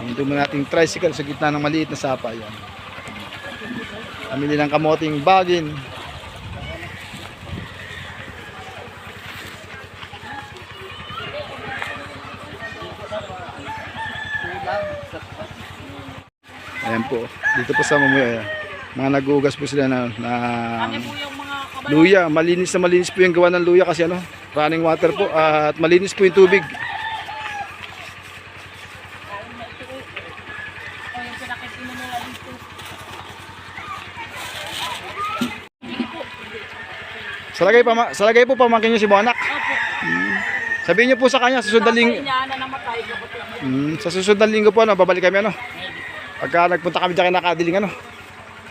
Hinto mo nating tricycle sa gitna ng maliit na sapa. Yan. Pamili ng kamoting bagin. Ayan po. Dito po sa Mamuya. Mga nagugas po sila na luya. Malinis na malinis po yung gawa ng luya kasi ano, running water po at malinis po yung tubig. Salagay po pamangkin niyo si Bonak. Sabihin niyo po sa kanya sa susunod na linggo. Sa susunod na linggo po ano, babalik kami ano. Pagka nagpunta kami diyan kay Nakadiling ano.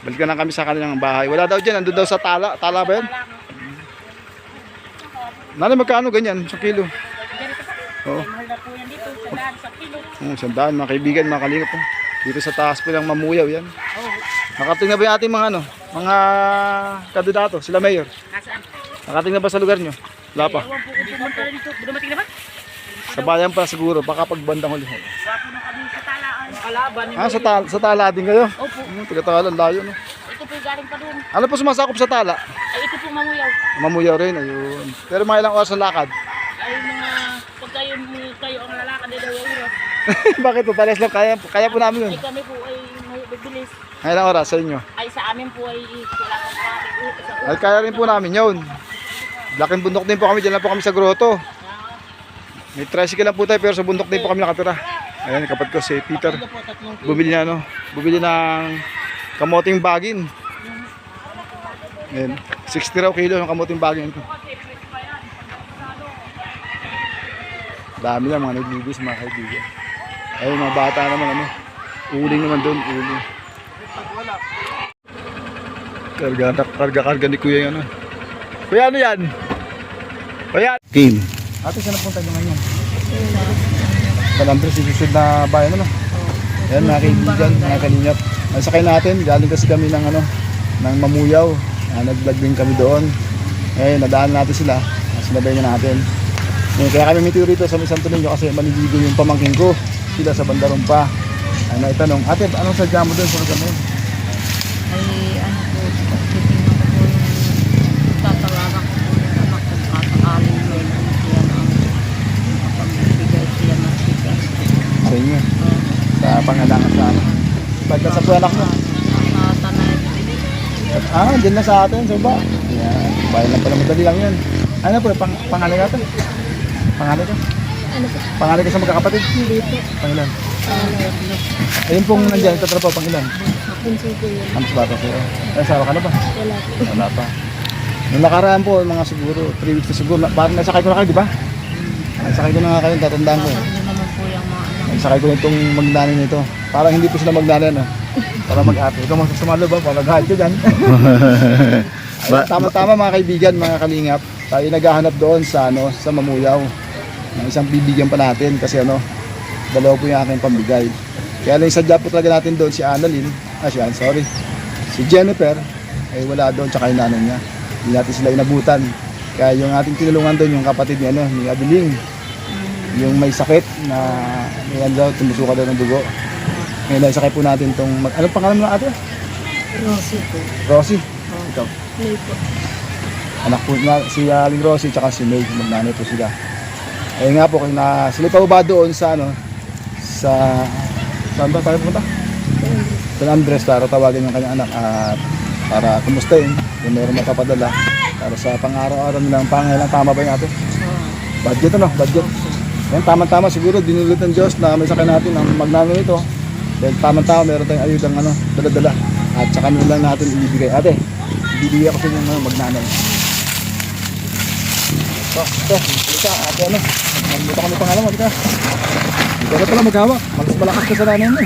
Balikan na kami sa kanilang bahay. Wala daw diyan, andun daw sa Tala. Tala ba 'yan? Nanay magkano ganyan sa kilo? Oo. Sandaan mga kaibigan, mga kalingap po. Dito sa taas po ng Mamuyaw yan. Nakating na ba yung ating mga ano? Mga kandidato, sila mayor? Nasaan? Nakating na ba sa lugar nyo? Wala pa. Dumating na ba? Sa bayan pa siguro, baka pagbandang huli. Wapo na kami sa talaan. Kalaban. Sa Tala din kayo? Opo. Taga-Tala, layo no? Ito po galing pa doon. Ano po sumasakop sa Tala? Ay ito po Mamuyaw. Mamuyaw rin, ayun. Pero mga ilang oras na lakad? Ay mga pag kayo ang lalakad ay daw oras. Bakit po? Pares lang, kaya po namin yun. Ay kami po ay bibilis. Mga ilang oras sa inyo? Ay sa amin po ay wala kang traffic. Ay kaya rin po namin yun. Laking bundok din po kami, dyan lang po kami sa grotto. May tricycle lang po tayo pero sa bundok din po kami nakatira. Ayan, kapatid ko si Peter. Bumili na ano, bumili ng kamoting bagin. Ayan, 60 raw kilo ng kamoting bagin ito. Dami lang mga naglibis mga kaibigan. Ayun, mga bata naman ano. Uling naman doon, uling. Karga ni Kuya yan. Kuya, ano yan? Kuya! Kim. Ate, saan napunta nyo ngayon? San Andres, susunod na bayan ano? Ayan, mga kaibigan, mga kalingap. Nasakay natin, galing kasi kami ng ano, ng Mamuyaw. Nag-vlog din kami doon. Ngayon, nadaan natin sila. Sinabay na natin. Kaya kami mitiro rito sa San Antonio kasi maliligo yung pamangkin ko. Sila sa Bandarong pa. Ay naitanong, ate, anong sadya mo doon sa kami? Ay ano po, titingnan ko po yung tatawagan ko po yung anak kung kakaaling may siya na mapagbibigay siya ng tikas. Sa inyo? Sa pangalangan sa ano? Ba't ka sa po anak mo? Sa tanay. Dyan na sa atin, sa ba? Yan, bayan lang pala, madali lang yan. Ano po, pangalan ka ito? Pangalan ka? Ano po? Pangalan ka sa magkakapatid? Hindi po. Pangilan? Ano? Ayun pong nandyan, ito trabaho, pangilan? Punso po yun. Amas bata sa'yo. Ay, sawa ka na ba? Wala po. Wala pa. Nung nakaraan po, mga siguro, 3 weeks na siguro, parang nasakay ko na kayo, di ba? Nasakay ko na nga kayo, tatandaan ko. Ano naman po yung mga anak. Nasakay ko na itong magnanay nito. Parang hindi po sila magnanay, no? Para mag-ate. Ikaw masasumalo ba? Para mag-hide ko dyan. Tama-tama mga kaibigan, mga kalingap. Tayo naghahanap doon sa, ano, sa Mamuyaw. Ng isang bibigyan pa natin kasi ano, dalawa po yung aking pambigay. Kaya lang sadya po talaga natin doon si Annalyn. Si Jennifer ay wala doon tsaka yung nanay niya. Hindi natin sila inabutan. Kaya yung ating tinulungan doon yung kapatid ni ano, ni Adeling. Yung may sakit na may daw tumusuka daw ng dugo. Ngayon ay sakay po natin tong anong pangalan mo ate? Rosie po. Rosie. Ikaw. May po. Anak po na si Aling Rosie tsaka si May, magnanay po sila. Ayun nga po na sila pa ba doon sa ano sa saan ba tayo pupunta? San Andres para tawagan yung kanyang anak at para kumustahin kung meron makapadala para sa pang-araw-araw nilang pangailangan. Tama ba yung ate? Budget ano? Budget. Yan, tama-tama siguro dinulot ng Diyos na may sakay natin ang magnanay nito. Dahil tama-tama meron tayong ayudang ano, dala-dala. At saka lang natin ibibigay. Ate, ibibigay ako sa inyo ng magnanay. Ito, ate ano? Dito kami pangalan mo, dito. Dito ka pala maghawak. Mas malakas ka sa nanay mo.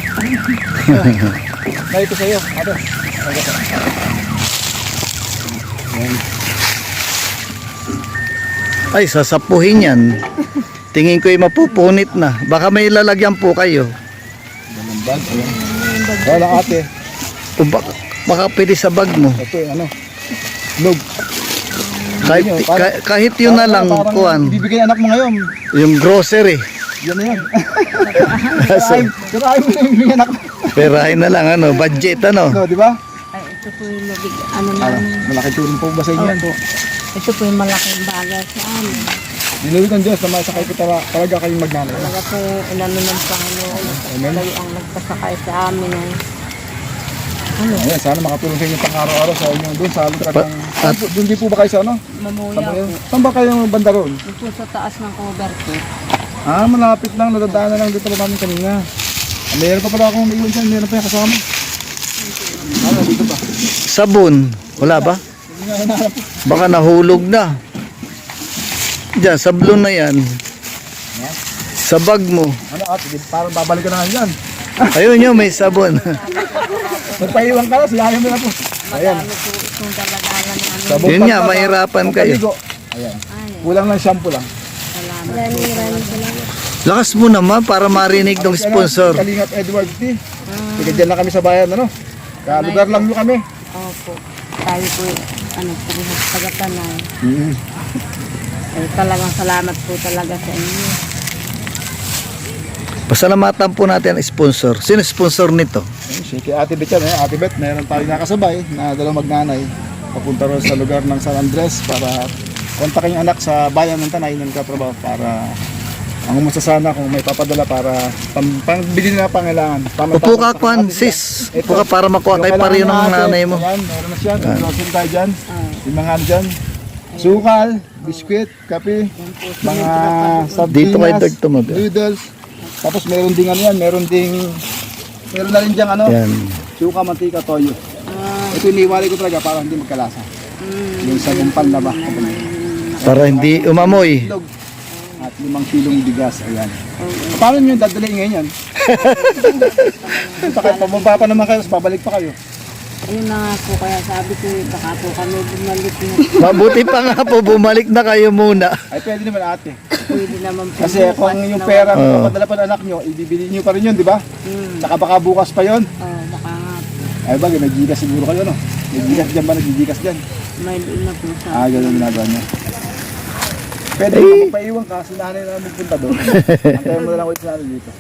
Ito sa iyo, ate. Ay, sasapuhin yan. Tingin ko ay mapupunit na. Baka may lalagyan po kayo. Bag, ayan. Wala ate. O baka pwede sa bag mo. Ito ano. Log. Kahit yun na lang, kuhan. Ibibigay anak mo ngayon. Yung grocery. Yan na yan. Kirahin mo na yung anak mo. Perahin na lang, ano, budget, ano. No, di ba? Ay, ito po yung ano Ano, namin. malaki tulong po ba sa inyo yan? Opo. Ito po yung malaking bagay sa amin. Dinulit ng Diyos na masakay ko talaga kayong magnanay. Talaga po inano ng Panginoon. Amen. Kayo ang nagpasakay sa amin. Ayan, sana makatulong sa inyo pang araw-araw sa inyo doon sa lugar Pa- ng... Doon di po ba kayo sa ano? Mamuya Sa po. Saan ba kayong banda roon? Ito po sa taas ng cover po. Ah, malapit lang. Nadadaanan lang dito pa namin kanina. Ah, meron pa pala akong naiwan dyan. Meron pa yung kasama. Ano, dito ba? Sabon, wala ba? Hindi nga hinahanap po. Baka nahulog na. Diyan, sablon na yan. Sa bag mo. Ano, sige, parang babalik ka na yan. Ayun yun, may sabon. Magpaiwan ka na, siyahin mo na po. Ayan. Ano po itong dalagalan ng ano. Sabon Yun nga, pagpapa, mahirapan kayo. pagpaligo. Ayan. Ay, Kulang ng shampoo lang. salamat. Lakas mo naman para marinig ng sponsor. Kalingap Edward T. Sige, dyan lang kami sa bayan, ano? Lugar lang nyo kami. Opo. Tayo po, ano, parehas tagatanay. Mm. Eh, talagang salamat po talaga sa inyo. Pasalamatan po natin ang sponsor. Sino sponsor nito? Sige, Ate Bet yan, eh. Ate Bet, meron tayong nakasabay na dalawang magnanay. Papunta rin sa lugar ng San Andres para kontakin yung anak sa bayan ng Tanay ng katrabaho para ang umusta sana kung may papadala para pangbili na pangailangan. Upo ka, Kwan, sis. Upo ka para makuha kay pariyo ng nanay mo. Ayan, meron na siya. Grocery tayo dyan. Yung mga ano dyan. Sukal, biskwit, kape, mga Dito kay sardinas, Dog tumag. noodles. Tapos meron ding ano yan, meron na rin diyang ano, Yan. suka, mantika, toyo. Ito iniwalay ko talaga para hindi magkalasa. Yung sa gumpal na ba? Para hindi umamoy. Itlog. At 5 kilong bigas, ayan. Paano nyo dadalhin ngayon yan? Bakit pababa pa naman kayo, tapos babalik pa kayo. Ayun na nga po, kaya sabi ko, baka po kami bumalik na. Mabuti pa nga po, bumalik na kayo muna. Ay pwede naman ate. Pwede naman po. Kasi kung yung pera na papadala pa ng anak nyo, ibibili nyo pa rin yun, di ba? Saka baka bukas pa yun. Baka nga po. Ay bagay, may gigas siguro kayo, no? May gigas dyan ba? Naggigigas dyan? May doon na po sa... Ganun ginagawa niya. Pwede mo magpaiwan ka, si nanay na magpunta doon. Antayin mo na lang ulit si nanay dito.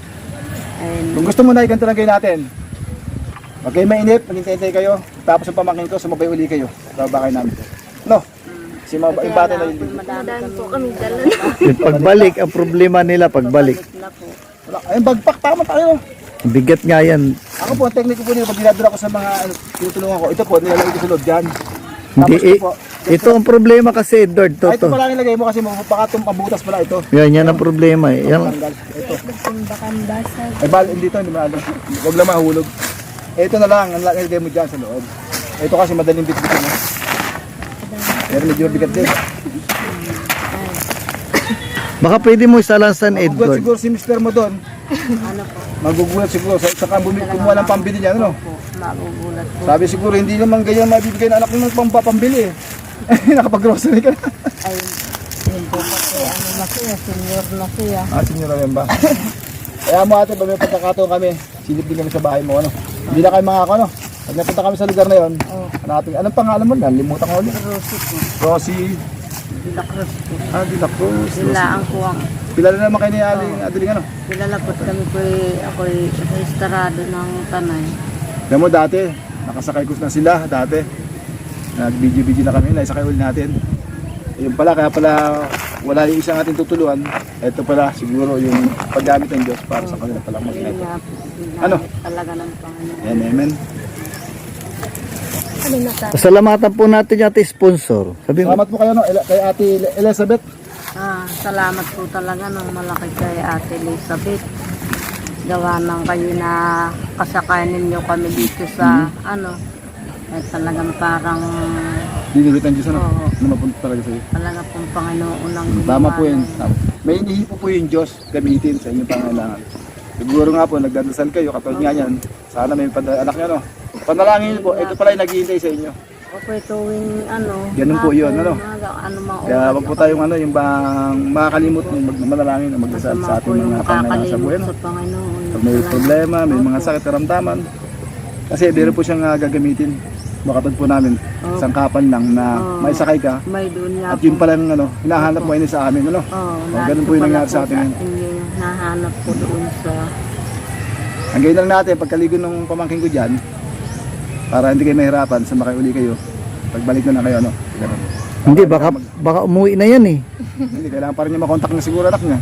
Ayun. Kung gusto mo na, ganito lang kayo natin. Huwag kayo mainip, maghintay kayo. Tapos ang pamangkin ko, sumabay uli kayo. Babakay namin. No? Kasi yung bata na yun dito. Madami po kami dala. Yung pagbalik, ang problema nila pagbalik. Na po. Wala, ayun, bagpak, tama tayo. Bigat nga yan. Ako po, ang tekniko po nila, pag dinadala ko sa mga tinutulungan ko, ito po, nilalagay ko sa loob dyan. Hindi, Tapos ito po, ito ang problema kasi, Edward. ay, ito Toto. pala nilagay mo kasi baka itong pabutas pala ito. Yan ang problema eh. Yan, Tanggal. Ito. Ay, bali, dito, hindi maano. Huwag lang mahulog. Ito na lang, ang nilagay mo dyan sa loob. Ito kasi madaling bitbitin mo. Pero medyo mabigat din. baka pwede mo isalansan, Magugulat Edward. siguro si mister mo doon. Ano po? Magugulat siguro. Saka kumuha ng pambili niya, ano? Po. Magugulat po. Sabi siguro, hindi naman ganyan mabibigay ng anak mo ng pampapambili eh. Nakapag-grocery ka na. Ay, yun po kasi ano na siya, senior na siya. Sinyora yan ba? Kaya mo ate, ba may pagkakataon kami, silip din kami sa bahay mo, ano? Hindi na kayo mga ako, ano? Pag napunta kami sa lugar na yon, hanapin, anong pangalan mo? Limutan ko ulit. Rosie po. Rosie. Dila Cruz po. De la Cruz. Sila ang kuwang. Kilala naman kayo ni Adeling, ano? Kilala po kami po ako'y rehistrado ng Tanay. Kaya mo dati, nakasakay ko na sila dati. Nag-video-video na kami, naisakay ulit natin. Yun pala, kaya pala wala yung isang ating tutuluan. Ito pala siguro yung paggamit ng Diyos para sa kanila palang Yun mag-ito. nga po. Ano? Talaga ng Panginoon. Amen, amen. Pasalamatan po natin yung ating sponsor. Sabi mo, Salamat po kayo no, kay Ate Elizabeth. Salamat po talaga ng malaki kay Ate Elizabeth. Gawa ng kayo na kasakay ninyo kami dito sa talagang parang Dinulit ng Diyos, ano? Oo. Ano mapunta talaga sa'yo. talaga pong Panginoon ang Tama po yun. ng- Tama. May inihipo po yung Diyos gamitin sa inyong pangailangan. Siguro nga po, nagdadasal kayo, katulad nga yan. Sana may anak niya, no? Panalangin po, ito pala yung naghihintay sa inyo. Ako tuwing Ganun po yun, ano? Ano mga Kaya wag po tayong yung bang makakalimot ng manalangin na magdasal sa ating mga pangailangan sa buhay. No? sa Panginoon. Pag may problema, may mga sakit, karamdaman. Kasi meron po siyang gagamitin. Makatad po namin, isang kapan lang na may sakay ka. May doon nga At yun pala hinahanap mo yun sa amin, ano? Oh, ganun po yung nangyari sa atin ngayon. Nahanap maghanap po doon sa... Ang gawin lang natin, pagkaligo ng pamangkin ko dyan, para hindi kayo mahirapan, sumakay uli kayo. Pagbalik na kayo, ano? Ganun. Hindi, baka umuwi na yan eh. Hindi, kailangan pa rin niya makontak na siguro anak niya.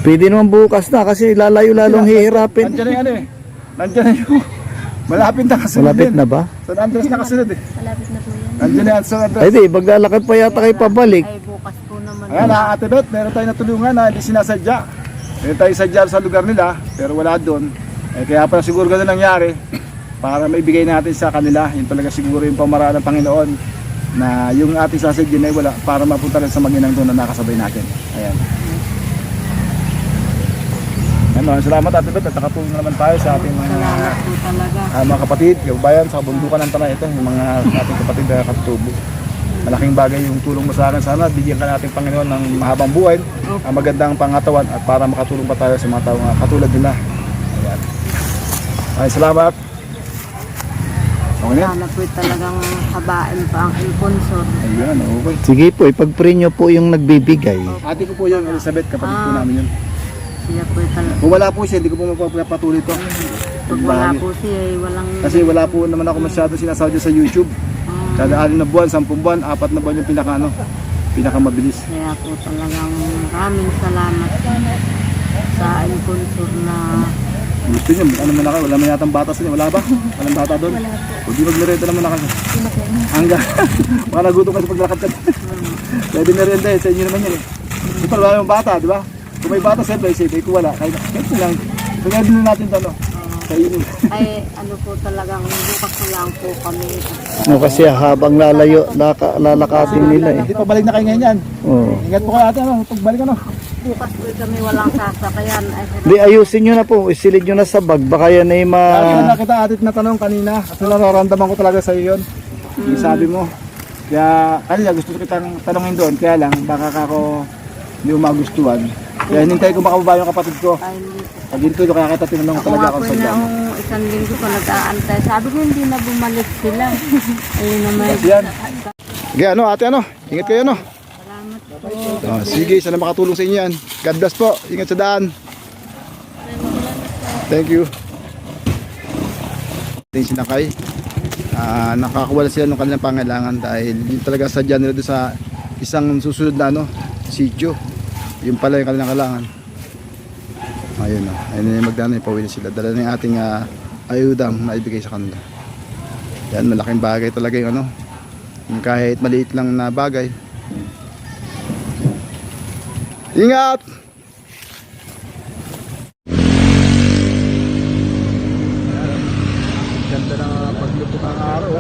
Pwede naman bukas na kasi lalayo lalong hihirapin. Nandiyan na yung ano eh. Nandiyan na yung... Malapit na kasunod Malapit din. na ba? San Andres na kasunod eh. Malapit na po yan. Nandiyan na yan, San Andres. Ay di, maglalakad pa yata kayo pabalik. Ay, bukas po naman. Ayan, Ate Beth, meron tayong natulungan na hindi sinasadya. Meron tayong sadya sa lugar nila, pero wala doon. Eh, kaya pala siguro ganun nangyari para maibigay natin sa kanila. Yun talaga siguro yung pamaraan ng Panginoon na yung ating sasadya ay wala para mapunta rin sa maginang doon na nakasabay natin. Ayan. Ayan, maraming salamat Ate Beth at nakatulong na naman tayo sa ating Salamat po talaga. mga kapatid, kababayan sa kabundukan ng tanay ito, yung mga ating kapatid na katutubo. Malaking bagay yung tulong mo sa akin. Sana bigyan ka natin Panginoon ng mahabang buhay, ang magandang pangatawan at para makatulong pa tayo sa mga tao katulad nila. Ayan. Ay, salamat. Okay na? Sana po talagang habain pa ang sponsor. Ayan, okay. Sige po, ipag-pray nyo po yung nagbibigay. Ate ko po yun, Elizabeth, kapatid po namin yun. Siya po talaga. Kung wala po siya, hindi ko po magpapatuloy ito. Pag wala po siya, walang... Kasi wala po naman ako masyado sinasabi sa YouTube. Kada 6 na buwan, 10 buwan, 4 na buwan yung pinakamabilis. Kaya po talagang maraming salamat sa sponsor na... Gusto niyo, ano man ako, wala man yatang bata sa inyo, wala ba? Walang bata doon? Wala po. Hindi magmerenda naman ako. Hanggang, baka nagutom kasi paglakad ka. Pwede merenda eh, sa inyo naman yan eh. Ito wala yung bata, di ba? Kung may bata, siyempre, siyempre, kung wala, kahit lang. Kaya din natin ito, no? Sa inyo. Ay, ano po talagang bukas na lang po kami. No, kasi habang lalayo, lalakatin nila eh. Hindi pa balik na kayo ngayon yan. Oo. Ingat po kayo ate, ano? Pagbalik ano? Bukas po kami walang sasakayan. Ay, Di, ayusin nyo na po, isilid nyo na sa bag, baka yan ay Kaya na kita atit na tanong kanina, kasi nararamdaman ko talaga sa iyo yun. Yung sabi mo. Kaya kanina gusto ko kitang tanongin doon, kaya lang baka ako hindi mo magustuhan. Kaya hinintay ko makababa yung kapatid ko. ay, hindi po. Pag hinto ko, kaya kita tinanong Ako talaga nga ako po sa na dyan. isang linggo pa nag-aantay. Sabi ko hindi na bumalik sila. Ayun naman. Kasi yan. Okay, ano ate ano? Ingat kayo no? Salamat po. Oh, sige, sana makatulong sa inyo yan. God bless po. Ingat sa daan. Thank you. Tingin sinakay. Nakakuha sila ng kanilang pangailangan dahil yun talaga sadya nila doon sa isang susunod na ano, sitio. Yung pala yung kanilang kailangan. Ayun o. Ayun na yung magdano yung pauwi na sila. Dala na yung ating ayudang maibigay sa kanila. Yan, malaking bagay talaga yung ano. Yung kahit maliit lang na bagay. Ingat! Ganda na paglupok ang araw.